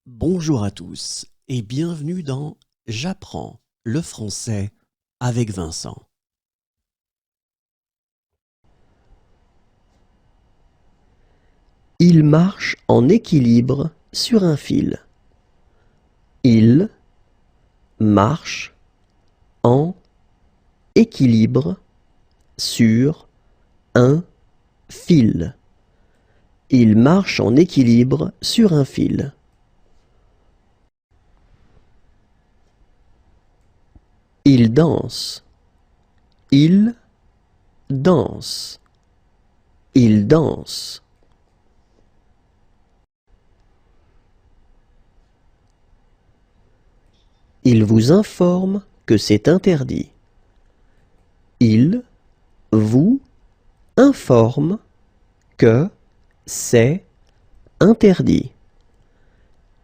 Bonjour à tous et bienvenue dans J'apprends le français avec Vincent. Il marche en équilibre sur un fil. Il marche en équilibre sur un fil. Il marche en équilibre sur un fil. Il danse. Il danse. Il danse. Il vous informe que c'est interdit. Il vous informe que c'est interdit.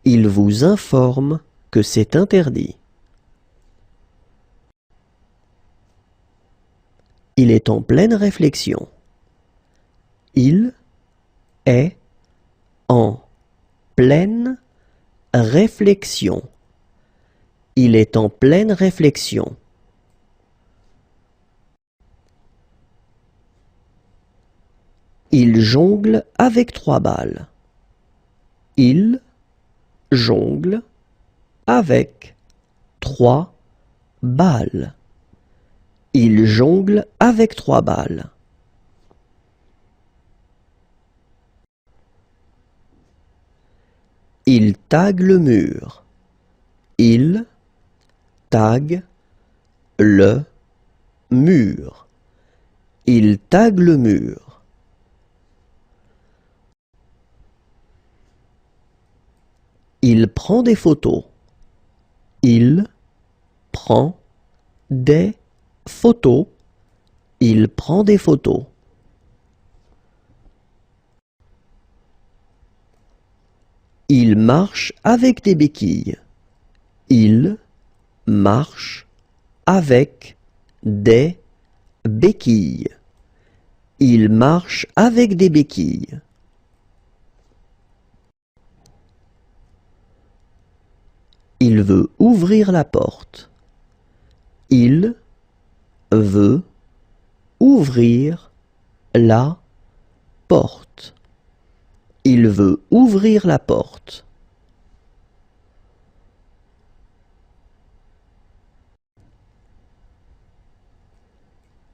Il vous informe que c'est interdit. Il est en pleine réflexion. Il est en pleine réflexion. Il est en pleine réflexion. Il jongle avec 3 balles. Il jongle avec 3 balles. Il jongle avec 3 balles. Il tague le mur. Il tague le mur. Il tague le mur. Il prend des photos. Il prend des photos. Il prend des photos. Il marche avec des béquilles. Il marche avec des béquilles. Il marche avec des béquilles. Il veut ouvrir la porte. Il veut ouvrir la porte. Il veut ouvrir la porte.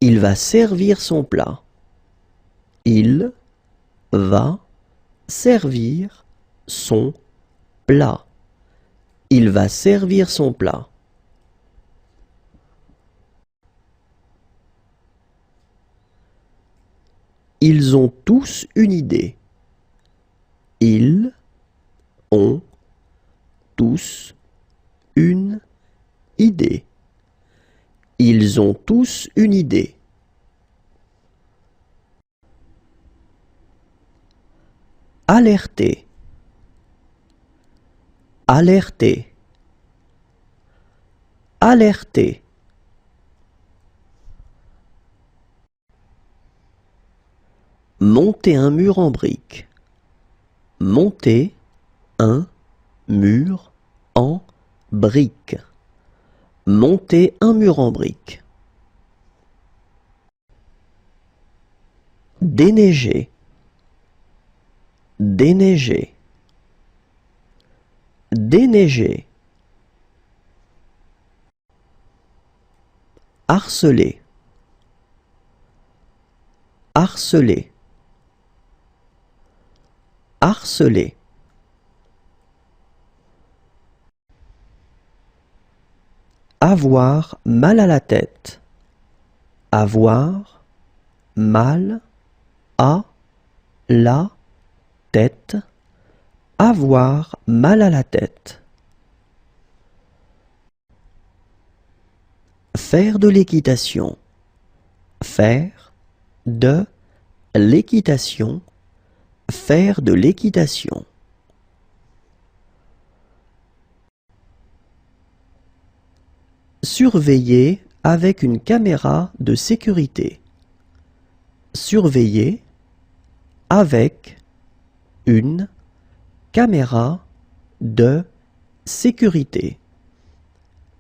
Il va servir son plat. Il va servir son plat. Il va servir son plat. Ils ont tous une idée. Ils ont tous une idée. Ils ont tous une idée. Alerter. Alerter. Alerter. Monter un mur en briques. Monter un mur en briques. Monter un mur en briques. Déneiger. Déneiger. Déneiger. Harceler. Harceler. Harceler. Avoir mal à la tête. Avoir mal à la tête. Avoir mal à la tête. Faire de l'équitation. Faire de l'équitation. Faire de l'équitation. Surveiller avec une caméra de sécurité. Surveiller avec une caméra de sécurité.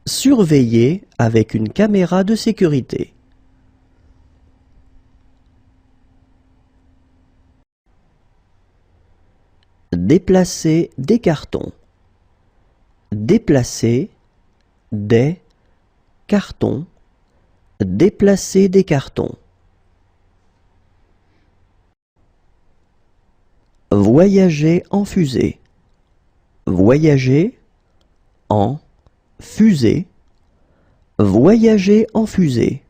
Surveiller avec une caméra de sécurité. Déplacer des cartons. Déplacer des cartons. Déplacer des cartons. Voyager en fusée. Voyager en fusée. Voyager en fusée.